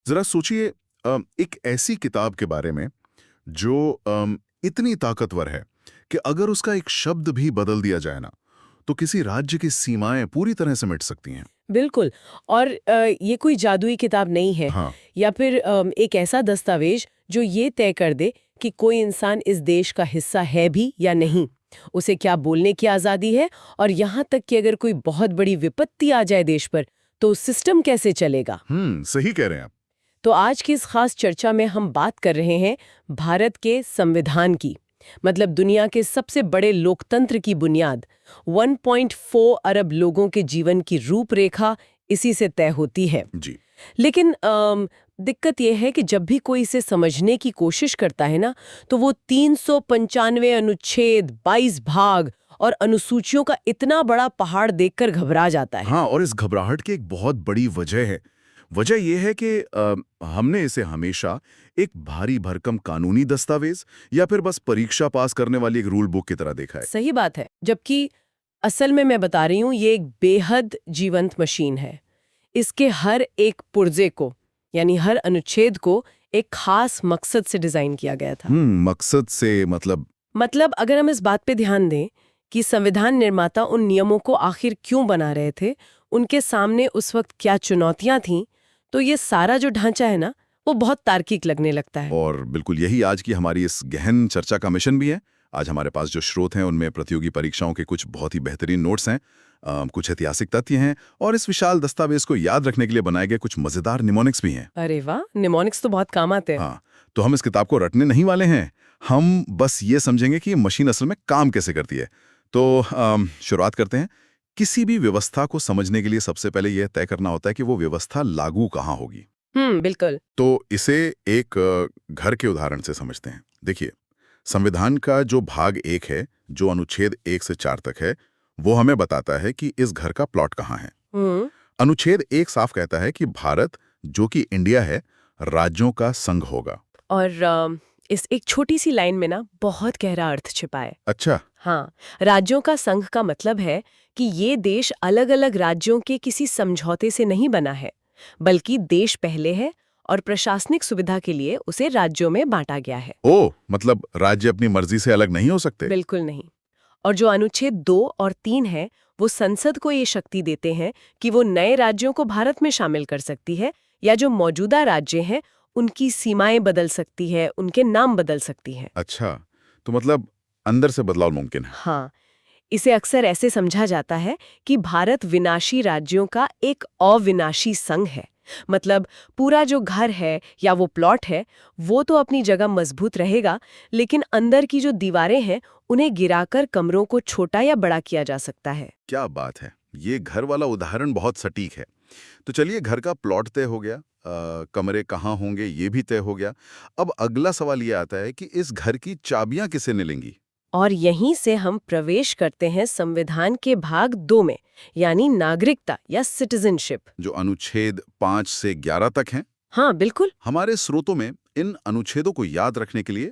जरा सोचिए एक ऐसी किताब के बारे में जो इतनी ताकतवर है कि अगर उसका एक शब्द भी बदल दिया जाए ना, तो किसी राज्य की सीमाएं पूरी तरह से मिट सकती हैं। बिल्कुल। और ये कोई जादुई किताब नहीं है हाँ। या फिर एक ऐसा दस्तावेज जो ये तय कर दे कि कोई इंसान इस देश का हिस्सा है भी या नहीं, उसे क्या बोलने की आज़ादी है, और यहाँ तक कि अगर कोई बहुत बड़ी विपत्ति आ जाए देश पर तो सिस्टम कैसे चलेगा। सही कह रहे हैं आप। तो आज की इस खास चर्चा में हम बात कर रहे हैं भारत के संविधान की, मतलब दुनिया के सबसे बड़े लोकतंत्र की बुनियाद। 1.4 अरब लोगों के जीवन की रूपरेखा इसी से तय होती है। जी। लेकिन दिक्कत यह है कि जब भी कोई इसे समझने की कोशिश करता है ना, तो वो 395 अनुच्छेद, 22 भाग और अनुसूचियों का इतना बड़ा पहाड़ देखकर घबरा जाता है। हाँ, और इस घबराहट की एक बहुत बड़ी वजह है। वजह यह है कि हमने इसे हमेशा एक भारी भरकम कानूनी दस्तावेज या फिर बस परीक्षा पास करने वाली एक रूल बुक की तरह देखा है। सही बात है, जबकि असल में मैं बता रही हूँ ये एक बेहद जीवंत मशीन है। इसके हर एक पुर्जे को, यानी हर अनुच्छेद को एक खास मकसद से डिजाइन किया गया था। मकसद से मतलब अगर हम इस बात पे ध्यान दें कि संविधान निर्माता उन नियमों को आखिर क्यों बना रहे थे, उनके सामने उस वक्त क्या चुनौतियां थीं, तो ये सारा जो ढांचा है ना, वो बहुत तार्किक लगने लगता है। और बिल्कुल यही आज की हमारी इस गहन चर्चा का मिशन भी है। आज हमारे पास जो स्रोत हैं उनमें प्रतियोगी परीक्षाओं के कुछ बहुत ही बेहतरीन नोट्स हैं, कुछ ऐतिहासिक तथ्य हैं और इस विशाल दस्तावेज को याद रखने के लिए बनाए गए कुछ मजेदार निमोनिक्स भी हैं। अरे वाह, निमोनिक्स तो बहुत काम आते हैं। हाँ, तो हम इस किताब को रटने नहीं वाले हैं, हम बस ये समझेंगे कि ये मशीन असल में काम कैसे करती है। तो शुरुआत करते हैं। किसी भी व्यवस्था को समझने के लिए सबसे पहले यह तय करना होता है कि वो व्यवस्था लागू कहाँ होगी। बिल्कुल। तो इसे एक घर के उदाहरण से समझते हैं। देखिए, संविधान का जो भाग 1 है, जो अनुच्छेद 1 से 4 तक है, वो हमें बताता है कि इस घर का प्लॉट कहाँ है। अनुच्छेद 1 साफ कहता है कि भारत, जो कि इंडिया है, राज्यों का संघ होगा। और इस एक छोटी सी लाइन में ना बहुत गहरा अर्थ छिपा है। अच्छा। हाँ, राज्यों का संघ का मतलब है कि ये देश अलग-अलग राज्यों के किसी समझौते से नहीं बना है, बल्कि देश पहले है और प्रशासनिक सुविधा के लिए उसे राज्यों में बांटा गया है। ओ, मतलब राज्य अपनी मर्जी से अलग नहीं हो सकते। बिल्कुल नहीं। और जो अनुच्छेद 2 और 3 है, वो संसद को ये शक्ति देते हैं कि वो नए राज्यों को भारत में शामिल कर सकती है, या जो मौजूदा राज्य हैं उनकी सीमाएं बदल सकती है, उनके नाम बदल सकती है। अच्छा, तो मतलब अंदर से बदलाव मुमकिन है। हाँ, इसे अक्सर ऐसे समझा जाता है कि भारत विनाशी राज्यों का एक अविनाशी संघ है। मतलब पूरा जो घर है या वो प्लॉट है, वो तो अपनी जगह मजबूत रहेगा, लेकिन अंदर की जो दीवारें हैं उन्हें गिराकर कमरों को छोटा या बड़ा किया जा सकता है। क्या बात है, ये घर वाला उदाहरण बहुत सटीक है। तो चलिए, घर का प्लॉट तय हो गया, कमरे कहाँ होंगे ये भी तय हो गया। अब अगला सवाल ये आता है कि इस घर की चाबियां किसे मिलेंगी। और यहीं से हम प्रवेश करते हैं संविधान के भाग 2 में, यानी नागरिकता या सिटीजनशिप, जो अनुच्छेद 5 से 11 तक हैं। हाँ बिल्कुल। हमारे स्रोतों में इन अनुच्छेदों को याद रखने के लिए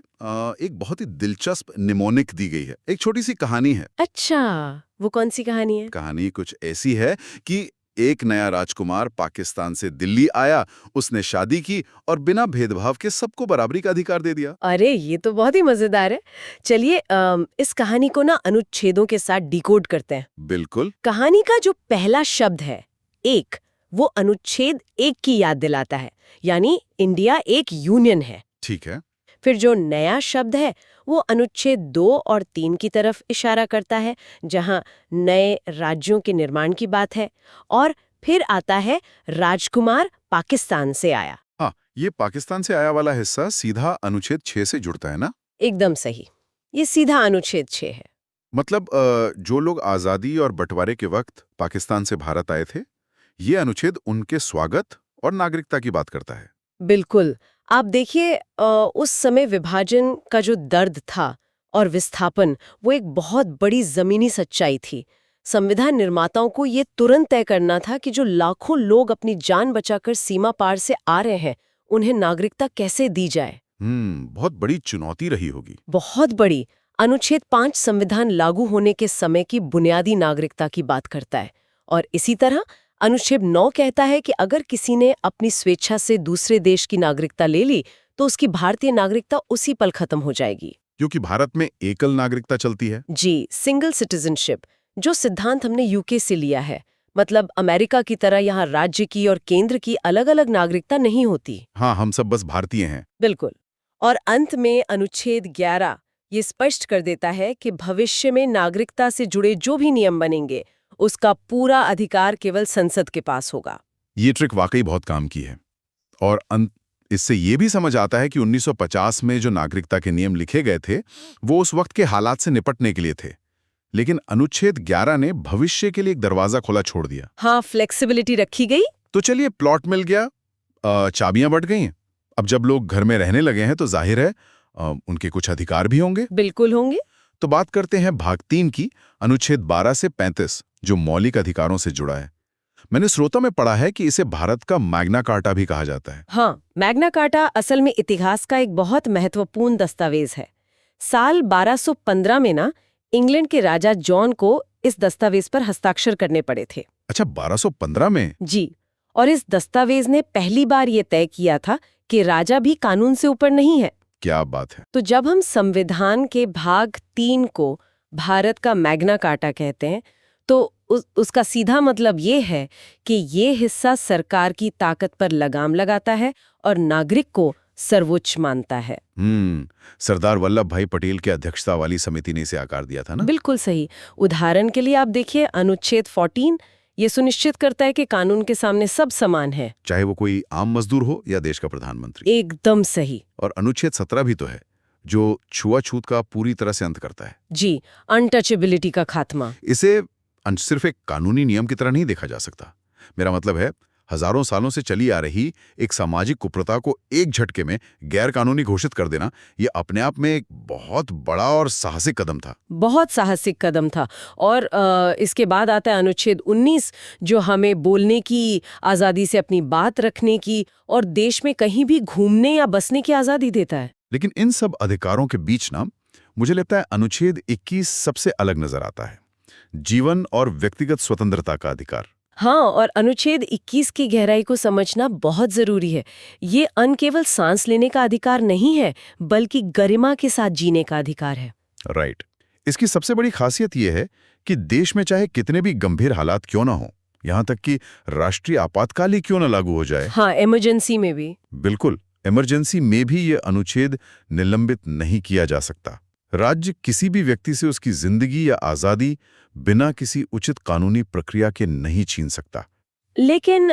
एक बहुत ही दिलचस्प निमोनिक दी गई है। एक छोटी सी कहानी है। अच्छा, वो कौन सी कहानी है? कहानी कुछ ऐसी है कि एक नया राजकुमार पाकिस्तान से दिल्ली आया, उसने शादी की और बिना भेदभाव के सबको बराबरी का अधिकार दे दिया। अरे ये तो बहुत ही मजेदार है। चलिए इस कहानी को ना अनुच्छेदों के साथ डिकोड करते हैं। बिल्कुल। कहानी का जो पहला शब्द है एक, वो अनुच्छेद 1 की याद दिलाता है, यानी इंडिया एक यूनियन है। ठीक है। फिर जो नया शब्द है वो अनुच्छेद 2 और 3 की तरफ इशारा करता है, जहां नए राज्यों के निर्माण की बात है। और फिर आता है राजकुमार पाकिस्तान से आया। हाँ, ये पाकिस्तान से आया वाला हिस्सा सीधा अनुच्छेद 6 से जुड़ता है ना। एकदम सही, ये सीधा अनुच्छेद 6 है। मतलब जो लोग आज़ादी और बंटवारे के वक्त पाकिस्तान से भारत आए थे, ये अनुच्छेद उनके स्वागत और नागरिकता की बात करता है। बिल्कुल। आप देखिए उस समय विभाजन का जो दर्द था और विस्थापन, वो एक बहुत बड़ी जमीनी सच्चाई थी। संविधान निर्माताओं को ये तुरंत तय करना था कि जो लाखों लोग अपनी जान बचाकर सीमा पार से आ रहे हैं, उन्हें नागरिकता कैसे दी जाए। बहुत बड़ी चुनौती रही होगी। बहुत बड़ी। अनुच्छेद 5 संविधान लागू होने के समय की बुनियादी नागरिकता की बात करता है, और इसी तरह अनुच्छेद 9 कहता है कि अगर किसी ने अपनी स्वेच्छा से दूसरे देश की नागरिकता ले ली तो उसकी भारतीय नागरिकता उसी पल खत्म हो जाएगी। क्योंकि भारत में एकल नागरिकता चलती है। जी, सिंगल सिटीजनशिप, जो सिद्धांत हमने यूके से लिया है। मतलब अमेरिका की तरह यहाँ राज्य की और केंद्र की अलग-अलग नागरिकता नहीं होती। हाँ, हम सब बस भारतीय हैं। बिल्कुल। और अंत में अनुच्छेद 11 ये स्पष्ट कर देता है कि भविष्य में नागरिकता से जुड़े जो भी नियम बनेंगे उसका पूरा अधिकार केवल संसद के पास होगा। ये ट्रिक वाकई बहुत काम की है। और इससे ये भी समझ आता है कि 1950 में जो नागरिकता के नियम लिखे गए थे वो उस वक्त के हालात से निपटने के लिए थे, लेकिन अनुच्छेद 11 ने भविष्य के लिए एक दरवाजा खुला छोड़ दिया। हाँ, फ्लेक्सिबिलिटी रखी गई। तो चलिए, प्लॉट मिल गया, चाबियां बट गई। अब जब लोग घर में रहने लगे हैं तो जाहिर है उनके कुछ अधिकार भी होंगे। बिल्कुल होंगे। तो बात करते हैं भाग 3 की, अनुच्छेद 12 से 35, जो मौलिक अधिकारों से जुड़ा है। मैंने स्रोतों में पढ़ा है कि इसे भारत का मैग्ना कार्टा भी कहा जाता है। हाँ, मैग्ना कार्टा असल में इतिहास का एक बहुत महत्वपूर्ण दस्तावेज है। साल 1215 में ना इंग्लैंड के राजा जॉन को इस दस्तावेज पर हस्ताक्षर करने पड़े थे। अच्छा, 1215 में? जी, और इस दस्तावेज ने पहली बार ये तय किया था कि राजा भी कानून से ऊपर नहीं है। क्या बात है। तो जब हम संविधान के भाग 3 को भारत का मैग्ना कार्टा कहते हैं तो उसका सीधा मतलब ये है कि ये हिस्सा सरकार की ताकत पर लगाम लगाता है और नागरिक को सर्वोच्च मानता है। सरदार वल्लभ भाई पटेल की अध्यक्षता वाली समिति ने इसे आकार दिया था ना? बिल्कुल सही। उदाहरण के लिए आप देखिए, अनुच्छेद 14 ये सुनिश्चित करता है कि कानून के सामने सब समान है, चाहे वो कोई आम मजदूर हो या देश का प्रधानमंत्री। एकदम सही। और अनुच्छेद 17 भी तो है, जो छुआछूत का पूरी तरह से अंत करता है। जी, अनटचेबिलिटी का खात्मा। इसे सिर्फ एक कानूनी नियम की तरह नहीं देखा जा सकता। मेरा मतलब है, हजारों सालों से चली आ रही एक सामाजिक कुप्रथा को एक झटके में गैर कानूनी घोषित कर देना, ये अपने आप में एक बहुत बड़ा और साहसिक कदम था। बहुत साहसिक कदम था। और इसके बाद आता है अनुच्छेद 19, जो हमें बोलने की आज़ादी से अपनी बात रखने की और देश में कहीं भी घूमने या बसने की आज़ादी देता है। लेकिन इन सब अधिकारों के बीच ना, मुझे लगता है अनुच्छेद 21 सबसे अलग नजर आता है, जीवन और व्यक्तिगत स्वतंत्रता का अधिकार। हाँ, और अनुच्छेद 21 की गहराई को समझना बहुत जरूरी है। ये अन केवल सांस लेने का अधिकार नहीं है, बल्कि गरिमा के साथ जीने का अधिकार है। राइट। इसकी सबसे बड़ी खासियत यह है कि देश में चाहे कितने भी गंभीर हालात क्यों ना हो, यहाँ तक कि राष्ट्रीय आपातकाल ही क्यों ना लागू हो जाए। हाँ, इमरजेंसी में भी। बिल्कुल, इमरजेंसी में भी ये अनुच्छेद निलंबित नहीं किया जा सकता। राज्य किसी भी व्यक्ति से उसकी जिंदगी या आजादी बिना किसी उचित कानूनी प्रक्रिया के नहीं छीन सकता। लेकिन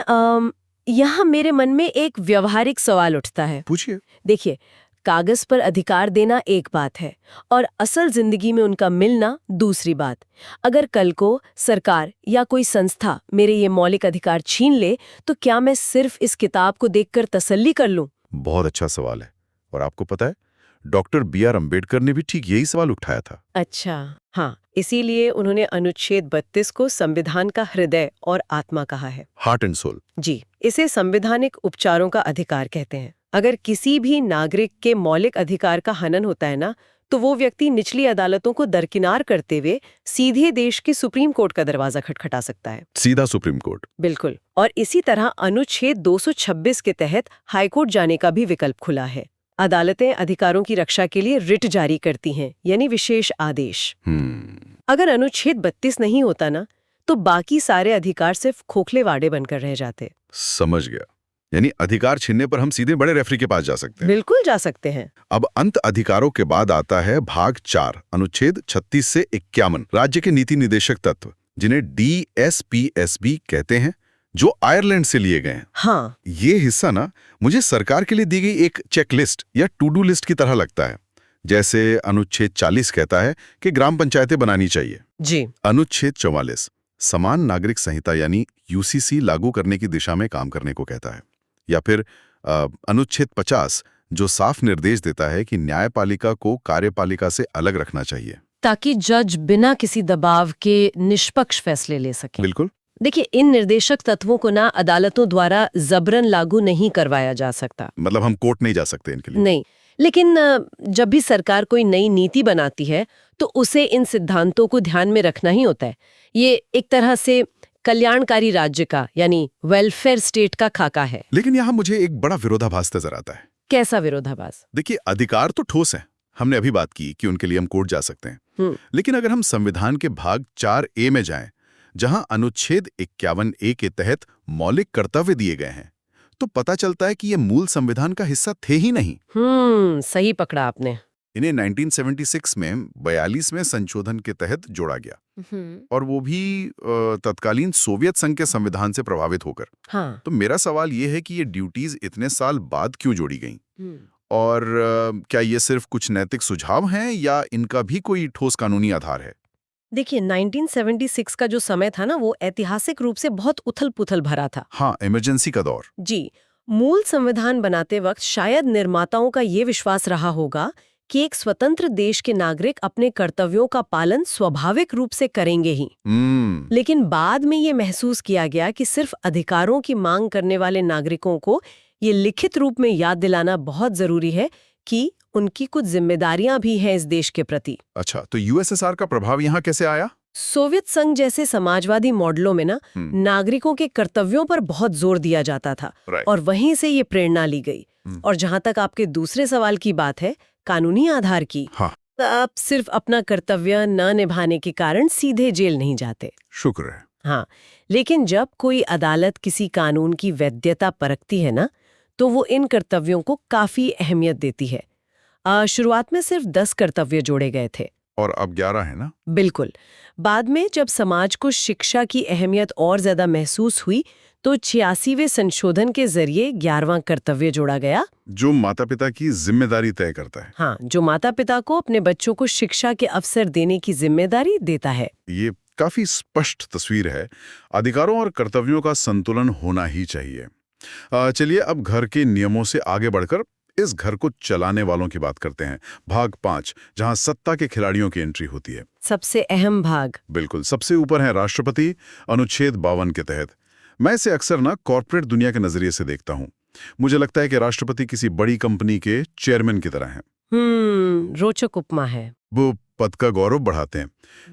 यहाँ मेरे मन में एक व्यवहारिक सवाल उठता है। पूछिए। देखिए, कागज पर अधिकार देना एक बात है और असल जिंदगी में उनका मिलना दूसरी बात। अगर कल को सरकार या कोई संस्था मेरे ये मौलिक अधिकार छीन ले, तो क्या मैं सिर्फ इस किताब को देखकर तसल्ली कर लूं? बहुत अच्छा सवाल है। और आपको पता है, डॉक्टर B.R. अम्बेडकर ने भी ठीक यही सवाल उठाया था। अच्छा, हाँ, इसीलिए उन्होंने अनुच्छेद 32 को संविधान का हृदय और आत्मा कहा है। Heart and soul. जी, इसे संवैधानिक उपचारों का अधिकार कहते हैं। अगर किसी भी नागरिक के मौलिक अधिकार का हनन होता है ना, तो वो व्यक्ति निचली अदालतों को दरकिनार करते हुए सीधे देश के सुप्रीम कोर्ट का दरवाजा खटखटा सकता है। सीधा सुप्रीम कोर्ट? बिल्कुल। और इसी तरह अनुच्छेद 226 के तहत हाईकोर्ट जाने का भी विकल्प खुला है। अदालतें अधिकारों की रक्षा के लिए रिट जारी करती हैं, यानी विशेष आदेश। अगर अनुच्छेद 32 नहीं होता ना, तो बाकी सारे अधिकार सिर्फ खोखले वादे बनकर रह जाते। समझ गया। यानी अधिकार छीनने पर हम सीधे बड़े रेफरी के पास जा सकते हैं। बिल्कुल जा सकते हैं। अब अंत अधिकारों के बाद आता है भाग 4, अनुच्छेद 36 से 51, राज्य के नीति निदेशक तत्व, जिन्हें DSPSB कहते हैं, जो आयरलैंड से लिए गए हैं। हाँ, ये हिस्सा ना मुझे सरकार के लिए दी गई एक चेकलिस्ट या टू डू लिस्ट की तरह लगता है। जैसे अनुच्छेद 40 कहता है कि ग्राम पंचायतें बनानी चाहिए। जी। अनुच्छेद 44 समान नागरिक संहिता यानी UCC लागू करने की दिशा में काम करने को कहता है। या फिर अनुच्छेद 50 जो साफ निर्देश देता है कि न्यायपालिका को कार्यपालिका से अलग रखना चाहिए, ताकि जज बिना किसी दबाव के निष्पक्ष फैसले ले सके। बिल्कुल। देखिए, इन निर्देशक तत्वों को ना अदालतों द्वारा जबरन लागू नहीं करवाया जा सकता। मतलब हम कोर्ट नहीं जा सकते इनके लिए? नहीं, लेकिन जब भी सरकार कोई नई नीति बनाती है तो उसे इन सिद्धांतों को ध्यान में रखना ही होता है। ये एक तरह से कल्याणकारी राज्य का यानी वेलफेयर स्टेट का खाका है। लेकिन यहाँ मुझे एक बड़ा विरोधाभास नजर आता है। कैसा विरोधाभास? देखिए, अधिकार तो ठोस है, हमने अभी बात की कि उनके लिए हम कोर्ट जा सकते हैं। लेकिन अगर हम संविधान के भाग 4A में जाएं, जहां अनुच्छेद 51A के तहत मौलिक कर्तव्य दिए गए हैं, तो पता चलता है कि ये मूल संविधान का हिस्सा थे ही नहीं। सही पकड़ा आपने। इन्हें 1976 में 42वें संशोधन के तहत जोड़ा गया, और वो भी तत्कालीन सोवियत संघ के संविधान से प्रभावित होकर। हाँ। तो मेरा सवाल ये है कि ये ड्यूटीज इतने साल बाद क्यों जोड़ी गईं? और क्या ये सिर्फ कुछ नैतिक सुझाव हैं या इनका भी कोई ठोस कानूनी आधार है? देखिए, 1976 का जो समय था ना, वो ऐतिहासिक रूप से बहुत उथल-पुथल भरा था। हाँ, इमरजेंसी का दौर। जी, मूल संविधान बनाते वक्त शायद निर्माताओं का ये विश्वास रहा होगा कि एक स्वतंत्र देश के नागरिक अपने कर्तव्यों का पालन स्वाभाविक रूप से करेंगे ही। लेकिन बाद में ये महसूस किया गया कि सिर्फ अधिकारों की मांग करने वाले नागरिकों को ये लिखित रूप में याद दिलाना बहुत जरूरी है कि उनकी कुछ जिम्मेदारियां भी हैं इस देश के प्रति। अच्छा, तो यूएसएसआर का प्रभाव यहाँ कैसे आया? सोवियत संघ जैसे समाजवादी मॉडलों में ना नागरिकों के कर्तव्यों पर बहुत जोर दिया जाता था, और वहीं से ये प्रेरणा ली गई। और जहां तक आपके दूसरे सवाल की बात है, कानूनी आधार की, तो आप सिर्फ अपना कर्तव्य न निभाने के कारण सीधे जेल नहीं जाते। शुक्र है। हाँ, लेकिन जब कोई अदालत किसी कानून की वैधता परखती है ना, तो वो इन कर्तव्यों को काफी अहमियत देती है। शुरुआत में सिर्फ 10 कर्तव्य जोड़े गए थे, और अब 11 है ना? बिल्कुल। बाद में जब समाज को शिक्षा की अहमियत और ज्यादा महसूस हुई, तो 86वें संशोधन के जरिए 11वां कर्तव्य जोड़ा गया, जो माता पिता की जिम्मेदारी तय करता है। हाँ, जो माता पिता को अपने बच्चों को शिक्षा के अवसर देने की जिम्मेदारी देता है। ये काफी स्पष्ट तस्वीर है। अधिकारों और कर्तव्यों का संतुलन होना ही चाहिए। चलिए अब घर के नियमों से आगे बढ़कर इस घर को चलाने वालों की बात करते हैं। भाग 5, जहां सत्ता के खिलाड़ियों की एंट्री होती है। सबसे अहम भाग। बिल्कुल, सबसे ऊपर है राष्ट्रपति, अनुच्छेद 52 के तहत। मैं इसे अक्सर ना कॉर्पोरेट दुनिया के नजरिए से देखता हूँ। मुझे लगता है कि राष्ट्रपति किसी बड़ी कंपनी के चेयरमैन की तरह हैं। रोचक उपमा है। वो पद का गौरव बढ़ाते हैं,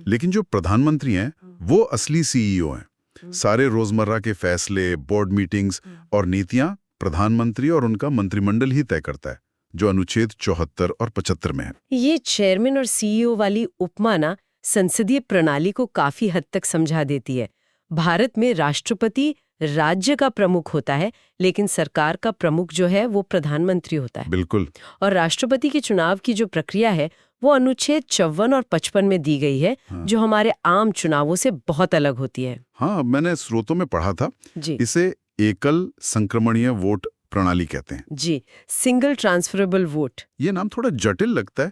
लेकिन जो प्रधानमंत्री हैं वो असली सीईओ हैं। सारे रोजमर्रा के फैसले, बोर्ड मीटिंग्स और नीतियां प्रधानमंत्री और उनका मंत्रिमंडल ही तय करता है, जो अनुच्छेद 74 और 75 में है। ये चेयरमैन और सीईओ वाली उपमा ना संसदीय प्रणाली को काफी हद तक समझा देती है। भारत में राष्ट्रपति राज्य का प्रमुख होता है, लेकिन सरकार का प्रमुख जो है वो प्रधानमंत्री होता है। बिल्कुल। और राष्ट्रपति के चुनाव की जो प्रक्रिया है वो अनुच्छेद 54 और 55 में दी गई है, जो हमारे आम चुनावों से बहुत अलग होती है। हाँ, मैंने स्रोतों में पढ़ा था जी। इसे एकल संक्रमणीय वोट प्रणाली कहते हैं। जी, सिंगल ट्रांसफरेबल वोट। ये नाम थोड़ा जटिल लगता है।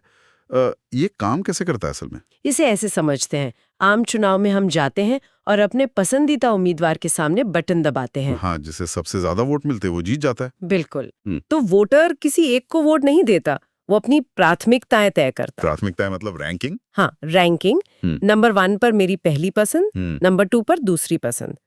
ये काम कैसे करता है असल में? इसे ऐसे समझते हैं, आम चुनाव में हम जाते हैं और अपने पसंदीदा उम्मीदवार के सामने बटन दबाते हैं। हाँ, जिसे सबसे ज्यादा वोट मिलते हैं वो जीत जाता है। बिल्कुल। तो वोटर किसी एक को वोट नहीं देता, वो अपनी प्राथमिकताएं तय करता। प्राथमिकताएं मतलब रैंकिंग? हाँ, रैंकिंग। नंबर 1 पर मेरी पहली पसंद, नंबर 2 पर दूसरी पसंद।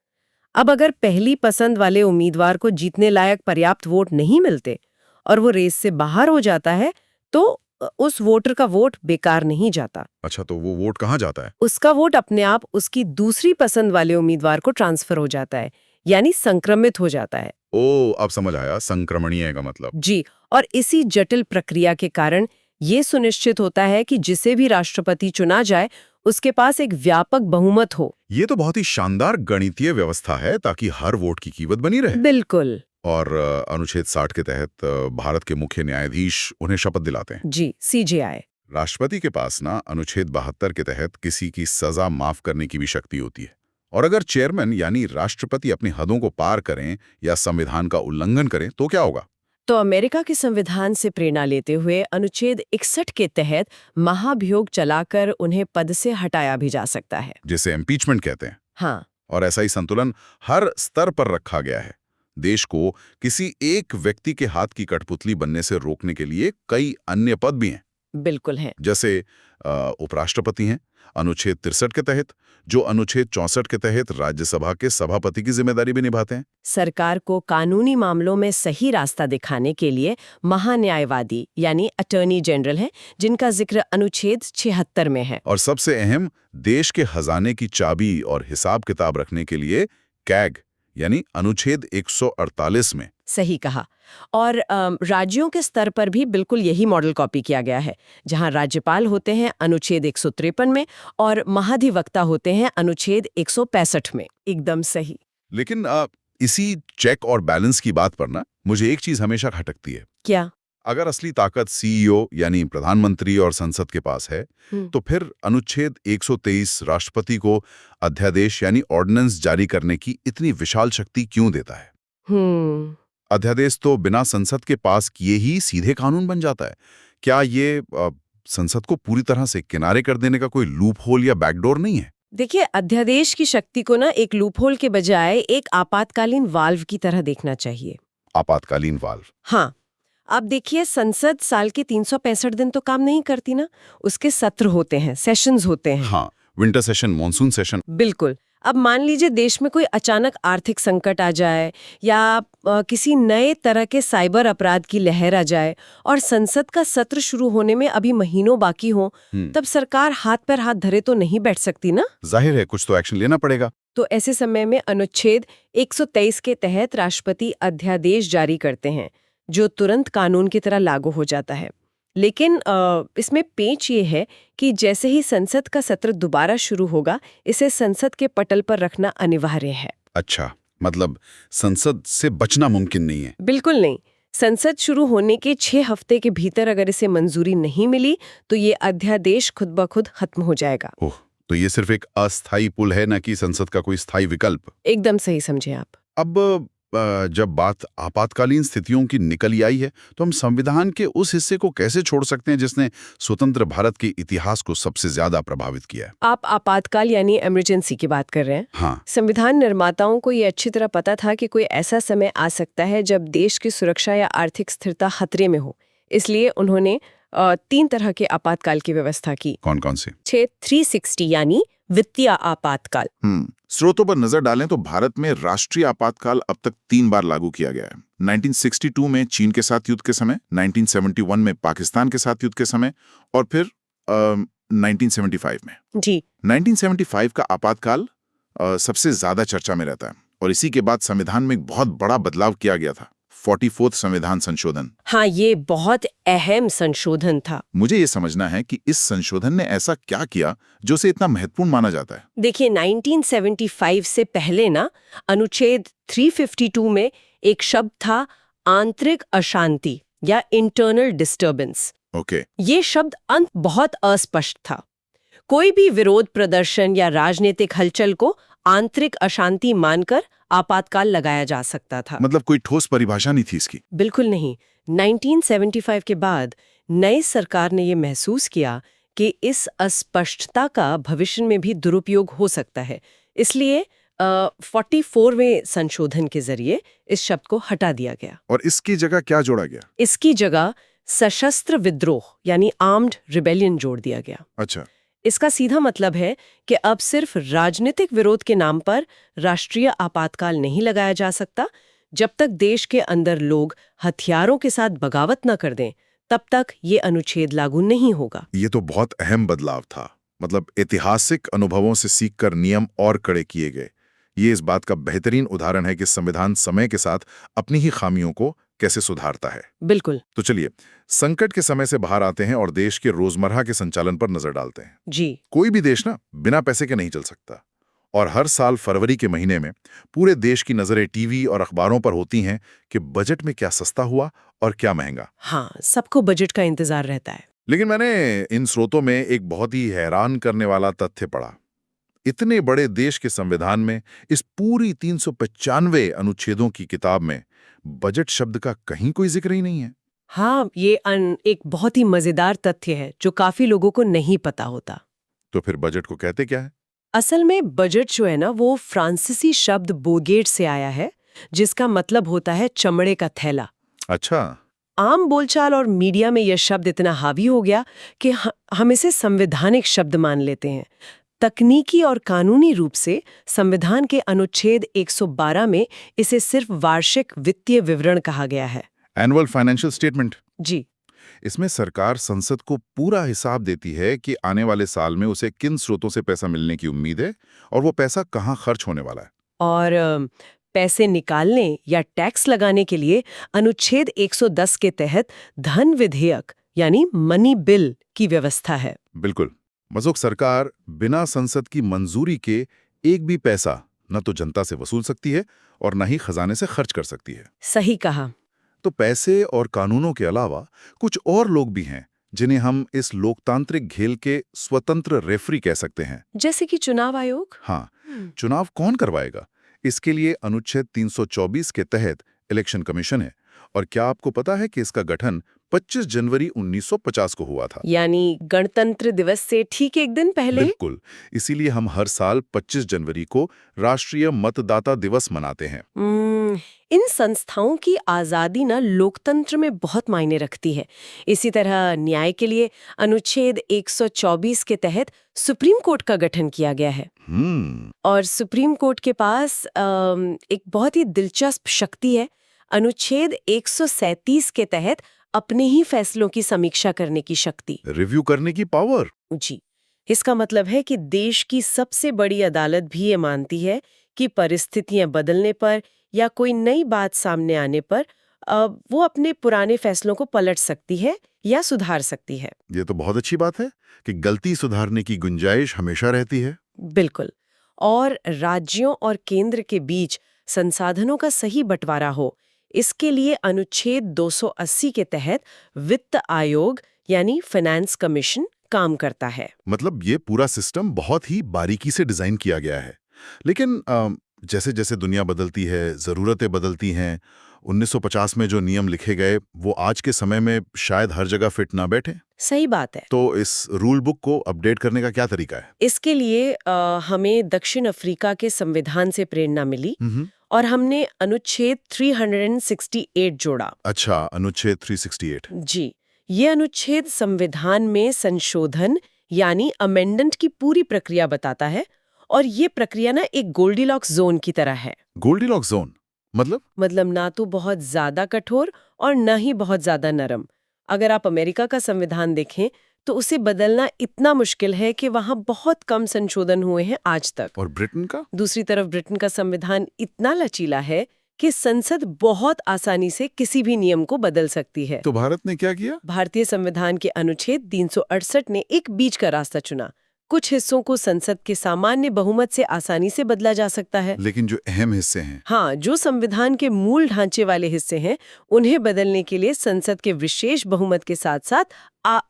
अब अगर पहली पसंद वाले उम्मीदवार को जीतने लायक पर्याप्त वोट नहीं मिलते और वो रेस से बाहर हो जाता है, तो उस वोटर का वोट बेकार नहीं जाता। अच्छा, तो वो वोट कहाँ जाता है? उसका वोट अपने आप उसकी दूसरी पसंद वाले उम्मीदवार को ट्रांसफर हो जाता है, यानी संक्रमित हो जाता है। ओ, अब समझ आया, संक्रमणीय का मतलब। जी, और इसी जटिल प्रक्रिया के कारण ये सुनिश्चित होता है कि जिसे भी राष्ट्रपति चुना जाए उसके पास एक व्यापक बहुमत हो। ये तो बहुत ही शानदार गणितीय व्यवस्था है, ताकि हर वोट की कीमत बनी रहे। बिल्कुल। और अनुच्छेद 60 के तहत भारत के मुख्य न्यायाधीश उन्हें शपथ दिलाते हैं। जी, सीजेआई। राष्ट्रपति के पास ना अनुच्छेद 72 के तहत किसी की सजा माफ करने की भी शक्ति होती है। और अगर चेयरमैन यानी राष्ट्रपति अपनी हदों को पार करें या संविधान का उल्लंघन करें तो क्या होगा? तो अमेरिका के संविधान से प्रेरणा लेते हुए अनुच्छेद 61 के तहत महाभियोग चलाकर उन्हें पद से हटाया भी जा सकता है, जिसे इम्पीचमेंट कहते हैं। हाँ। और ऐसा ही संतुलन हर स्तर पर रखा गया है। देश को किसी एक व्यक्ति के हाथ की कठपुतली बनने से रोकने के लिए कई अन्य पद भी हैं। बिल्कुल है। जैसे उपराष्ट्रपति हैं अनुच्छेद 63 के तहत, जो अनुच्छेद 64 के तहत राज्यसभा के सभापति की जिम्मेदारी भी निभाते हैं। सरकार को कानूनी मामलों में सही रास्ता दिखाने के लिए महान्यायवादी यानी अटॉर्नी जनरल हैं, जिनका जिक्र अनुच्छेद 76 में है। और सबसे अहम, देश के खजाने की चाबी और हिसाब किताब रखने के लिए कैग यानी अनुच्छेद 148 में। सही कहा। और राज्यों के स्तर पर भी बिल्कुल यही मॉडल कॉपी किया गया है, जहां राज्यपाल होते हैं अनुच्छेद 153 में और महाधिवक्ता होते हैं अनुच्छेद 165 में। एकदम सही। लेकिन इसी चेक और बैलेंस की बात पर ना मुझे एक चीज हमेशा खटकती है। क्या? अगर असली ताकत सीईओ यानी प्रधानमंत्री और संसद के पास है, तो फिर अनुच्छेद 123 राष्ट्रपति को अध्यादेश यानी ऑर्डिनेंस जारी करने की इतनी विशाल शक्ति क्यों देता है? अध्यादेश तो बिना संसद के पास किए ही सीधे कानून बन जाता है। क्या ये संसद को पूरी तरह से किनारे कर देने का कोई लूप होल या बैकडोर नहीं है? देखिए, अध्यादेश की शक्ति को ना एक लूपहोल के बजाय एक आपातकालीन वाल्व की तरह देखना चाहिए। आपातकालीन वाल्व? हाँ, आप देखिए, संसद साल के 365 दिन तो काम नहीं करती ना, उसके सत्र होते हैं, सेशंस होते हैं। हाँ, विंटर सेशन, मॉनसून सेशन। बिल्कुल। अब मान लीजिए देश में कोई अचानक आर्थिक संकट आ जाए या किसी नए तरह के साइबर अपराध की लहर आ जाए और संसद का सत्र शुरू होने में अभी महीनों बाकी हो, तब सरकार हाथ पर हाथ धरे तो नहीं बैठ सकती ना। जाहिर है कुछ तो एक्शन लेना पड़ेगा। तो ऐसे समय में अनुच्छेद 123 के तहत राष्ट्रपति अध्यादेश जारी करते हैं, जो तुरंत कानून की तरह लागू हो जाता है। लेकिन इसमें पेच ये है कि जैसे ही संसद का सत्र दोबारा शुरू होगा, इसे संसद के पटल पर रखना अनिवार्य है। अच्छा, मतलब संसद से बचना मुमकिन नहीं है? बिल्कुल नहीं। संसद शुरू होने के 6 हफ्ते के भीतर अगर इसे मंजूरी नहीं मिली, तो ये अध्यादेश खुद ब खुद खत्म हो जाएगा। ओह, तो ये सिर्फ एक अस्थायी पुल है, न कि संसद का कोई स्थायी विकल्प। एकदम सही समझे आप। अब जब बात आपातकालीन स्थितियों की निकल आई है, तो हम संविधान के उस हिस्से को कैसे छोड़ सकते हैं जिसने स्वतंत्र भारत के इतिहास को सबसे ज्यादा प्रभावित किया है? आप आपातकाल यानी इमरजेंसी की बात कर रहे हैं। हाँ। संविधान निर्माताओं को ये अच्छी तरह पता था कि कोई ऐसा समय आ सकता है जब देश की सुरक्षा या आर्थिक स्थिरता खतरे में हो। इसलिए उन्होंने 3 तरह के आपातकाल की व्यवस्था की। कौन कौन से? 360 यानी वित्तीय आपातकाल। स्रोतों पर नजर डालें तो भारत में राष्ट्रीय आपातकाल अब तक 3 बार लागू किया गया है। 1962 में चीन के साथ युद्ध के समय, 1971 में पाकिस्तान के साथ युद्ध के समय और फिर 1975 में। जी। 1975 का आपातकाल सबसे ज्यादा चर्चा में रहता है और इसी के बाद संविधान में एक बहुत बड़ा बदलाव किया गया था, 44वां संविधान संशोधन। हाँ, ये बहुत अहम संशोधन था। मुझे ये समझना है कि इस संशोधन ने ऐसा क्या किया जो उसे इतना महत्वपूर्ण माना जाता है। देखिए, 1975 से पहले ना अनुच्छेद 352 में एक शब्द था आंतरिक अशांति या इंटरनल डिस्टर्बेंस। ओके। ये शब्द अंत बहुत अस्पष्ट था। कोई भी विरोध प्रदर्शन या राजनीतिक हलचल को आंतरिक अशांति मानकर आपातकाल लगाया जा सकता था। मतलब कोई ठोस परिभाषा नहीं थी इसकी? बिल्कुल नहीं। 1975 के बाद नई सरकार ने ये महसूस किया कि इस अस्पष्टता का भविष्य में भी दुरुपयोग हो सकता है। इसलिए 44वें संशोधन के जरिए इस शब्द को हटा दिया गया। और इसकी जगह क्या जोड़ा गया? इसकी जगह सशस्त्र विद्रोह यानी आर्म्ड रिबेलियन जोड़ दिया गया। अच्छा। इसका सीधा मतलब है कि अब सिर्फ राजनीतिक विरोध के नाम पर राष्ट्रीय आपातकाल नहीं लगाया जा सकता। जब तक देश के अंदर लोग हथियारों के साथ बगावत न कर दें, तब तक ये अनुच्छेद लागू नहीं होगा। ये तो बहुत अहम बदलाव था। मतलब ऐतिहासिक अनुभवों से सीखकर नियम और कड़े किए गए। ये इस बात का बेहतरीन उदाहरण है कि संविधान समय के साथ अपनी ही खामियों को कैसे सुधारता है। बिल्कुल। तो चलिए संकट के समय से बाहर आते हैं और देश के रोजमर्रा के संचालन पर नजर डालते हैं। जी। कोई भी देश ना बिना पैसे के नहीं चल सकता और हर साल फरवरी के महीने में पूरे देश की नजरें टीवी और अखबारों पर होती हैं कि बजट में क्या सस्ता हुआ और क्या महंगा। हाँ, सबको बजट का इंतजार रहता है। लेकिन मैंने इन स्रोतों में एक बहुत ही हैरान करने वाला तथ्य पढ़ा। इतने बड़े देश के संविधान में, इस पूरी 395 अनुच्छेदों की किताब में बजट शब्द का कहीं कोई जिक्र ही नहीं है। हाँ, ये एक बहुत ही मजेदार तथ्य है जो काफी लोगों को नहीं पता होता। तो फिर बजट को कहते क्या है? असल में बजट जो है ना, वो फ्रांसीसी शब्द बोगेट से आया है, जिसका मतलब होता है चमड़े का थैला। अच्छा। आम बोलचाल और मीडिया में यह शब्द इतना हावी हो गया कि हम इसे संवैधानिक शब्द मान लेते हैं। तकनीकी और कानूनी रूप से संविधान के अनुच्छेद 112 में इसे सिर्फ वार्षिक वित्तीय विवरण कहा गया है। Annual financial statement. जी। इसमें सरकार संसद को पूरा हिसाब देती है कि आने वाले साल में उसे किन स्रोतों से पैसा मिलने की उम्मीद है और वो पैसा कहाँ खर्च होने वाला है। और पैसे निकालने या टैक्स लगाने के लिए अनुच्छेद 110 के तहत धन विधेयक यानी मनी बिल की व्यवस्था है। बिल्कुल। मज़ोक सरकार बिना संसद की मंजूरी के एक भी पैसा न तो जनता से वसूल सकती है और न ही खजाने से खर्च कर सकती है। सही कहा। तो पैसे और कानूनों के अलावा कुछ और लोग भी हैं जिन्हें हम इस लोकतांत्रिक खेल के स्वतंत्र रेफरी कह सकते हैं। जैसे कि चुनाव आयोग। हाँ, चुनाव कौन करवाएगा? इसके लिए अनुच्छेद 324 के तहत इलेक्शन कमीशन है। और क्या आपको पता है कि इसका गठन 25 जनवरी 1950 को हुआ था? यानी गणतंत्र दिवस से ठीक एक दिन पहले। बिल्कुल। इसीलिए हम हर साल 25 जनवरी को राष्ट्रीय मतदाता दिवस मनाते हैं। इन संस्थाओं की आजादी ना लोकतंत्र में बहुत मायने रखती है। इसी तरह न्याय के लिए अनुच्छेद 124 के तहत सुप्रीम कोर्ट का गठन किया गया है। और सुप्रीम कोर्ट के पास एक बहुत ही दिलचस्प शक्ति है, अनुच्छेद 137 के तहत अपने ही फैसलों की समीक्षा करने की शक्ति, रिव्यू करने की पावर। जी। इसका मतलब है कि देश की सबसे बड़ी अदालत भी ये मानती है कि परिस्थितियां बदलने पर या कोई नई बात सामने आने पर वो अपने पुराने फैसलों को पलट सकती है या सुधार सकती है। ये तो बहुत अच्छी बात है कि गलती सुधारने की गुंजाइश हमेशा रहती है। बिल्कुल। और राज्यों और केंद्र के बीच संसाधनों का सही बंटवारा हो, इसके लिए अनुच्छेद 280 के तहत वित्त आयोग यानी फाइनेंस कमीशन काम करता है। मतलब ये पूरा सिस्टम बहुत ही बारीकी से डिजाइन किया गया है। लेकिन जैसे जैसे दुनिया बदलती है, जरूरतें बदलती हैं, 1950 में जो नियम लिखे गए वो आज के समय में शायद हर जगह फिट ना बैठे। सही बात है। तो इस रूल बुक को अपडेट करने का क्या तरीका है? इसके लिए हमें दक्षिण अफ्रीका के संविधान से प्रेरणा मिली और हमने अनुच्छेद 368 जोड़ा। अच्छा, अनुच्छेद 368। जी। ये अनुच्छेद संविधान में संशोधन यानी अमेंडमेंट की पूरी प्रक्रिया बताता है और ये प्रक्रिया ना एक गोल्डीलॉक्स जोन की तरह है। गोल्डीलॉक्स जोन मतलब ना तो बहुत ज्यादा कठोर और न ही बहुत ज्यादा नरम। अगर आप अमेरिका का संविधान देखें तो उसे बदलना इतना मुश्किल है कि वहां बहुत कम संशोधन हुए हैं आज तक। और ब्रिटेन का? दूसरी तरफ ब्रिटेन का संविधान इतना लचीला है कि संसद बहुत आसानी से किसी भी नियम को बदल सकती है। तो भारत ने क्या किया? भारतीय संविधान के अनुच्छेद 368 ने एक बीच का रास्ता चुना। कुछ हिस्सों को संसद के सामान्य बहुमत से आसानी से बदला जा सकता है, लेकिन जो अहम हिस्से हैं, हाँ, जो संविधान के मूल ढांचे वाले हिस्से हैं, उन्हें बदलने के लिए संसद के विशेष बहुमत के साथ साथ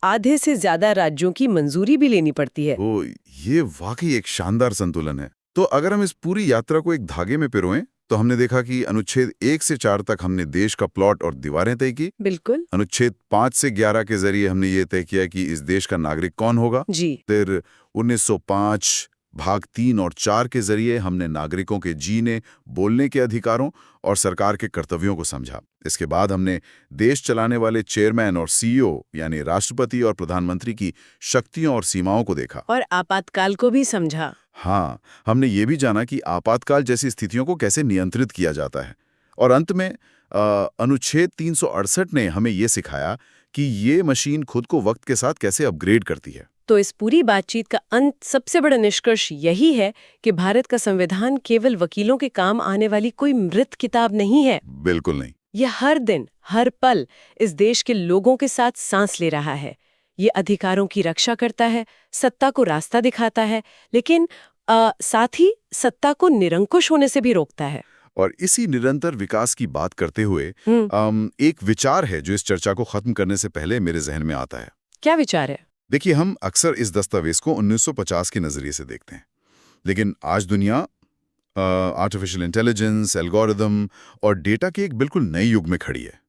आधे से ज्यादा राज्यों की मंजूरी भी लेनी पड़ती है। ओ, ये वाकई एक शानदार संतुलन है। तो अगर हम इस पूरी यात्रा को एक धागे में पिरोएं तो हमने देखा कि अनुच्छेद 1 से 4 तक हमने देश का प्लॉट और दीवारें तय की। बिल्कुल। अनुच्छेद 5 से 11 के जरिए हमने ये तय किया कि इस देश का नागरिक कौन होगा। जी। फिर 1905 भाग 3 और 4 के जरिए हमने नागरिकों के जीने, बोलने के अधिकारों और सरकार के कर्तव्यों को समझा। इसके बाद हमने देश चलाने वाले चेयरमैन और सीईओ यानी राष्ट्रपति और प्रधानमंत्री की शक्तियों और सीमाओं को देखा और आपातकाल को भी समझा। हाँ, हमने ये भी जाना कि आपातकाल जैसी स्थितियों को कैसे नियंत्रित किया जाता है। और अंत में अनुच्छेद 368 ने हमें ये सिखाया कि ये मशीन खुद को वक्त के साथ कैसे अपग्रेड करती है। तो इस पूरी बातचीत का अंत सबसे बड़ा निष्कर्ष यही है कि भारत का संविधान केवल वकीलों के काम आने वाली कोई मृत किताब नहीं है। बिल्कुल नहीं। यह हर दिन, हर पल इस देश के लोगों के साथ सांस ले रहा है। ये अधिकारों की रक्षा करता है, सत्ता को रास्ता दिखाता है, लेकिन साथ ही सत्ता को निरंकुश होने से भी रोकता है। और इसी निरंतर विकास की बात करते हुए एक विचार है जो इस चर्चा को खत्म करने से पहले मेरे जहन में आता है। क्या विचार है? देखिए, हम अक्सर इस दस्तावेज को 1950 के नजरिए से देखते हैं, लेकिन आज दुनिया आर्टिफिशियल इंटेलिजेंस, एल्गोरिदम और डेटा के एक बिल्कुल नए युग में खड़ी है।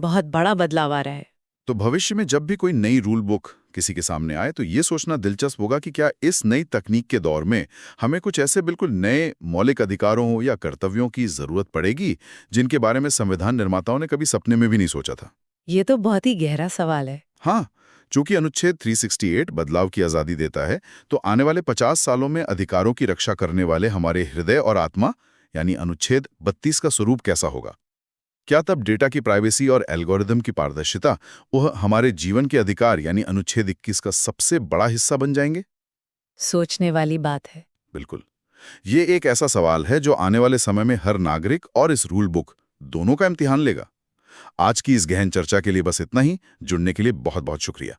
बहुत बड़ा बदलाव आ रहा है। तो भविष्य में जब भी कोई नई रूल बुक किसी के सामने आए तो ये सोचना दिलचस्प होगा कि क्या इस नई तकनीक के दौर में हमें कुछ ऐसे बिल्कुल नए मौलिक अधिकारों या कर्तव्यों की जरूरत पड़ेगी जिनके बारे में संविधान निर्माताओं ने कभी सपने में भी नहीं सोचा था। ये तो बहुत ही गहरा सवाल है। हाँ, चूंकि अनुच्छेद 368 बदलाव की आजादी देता है, तो आने वाले 50 सालों में अधिकारों की रक्षा करने वाले हमारे हृदय और आत्मा यानी अनुच्छेद 32 का स्वरूप कैसा होगा? क्या तब डेटा की प्राइवेसी और एल्गोरिदम की पारदर्शिता वह हमारे जीवन के अधिकार यानी अनुच्छेद 21 का सबसे बड़ा हिस्सा बन जाएंगे? सोचने वाली बात है। बिल्कुल। ये एक ऐसा सवाल है जो आने वाले समय में हर नागरिक और इस रूल बुक दोनों का इम्तिहान लेगा। आज की इस गहन चर्चा के लिए बस इतना ही। जुड़ने के लिए बहुत बहुत शुक्रिया।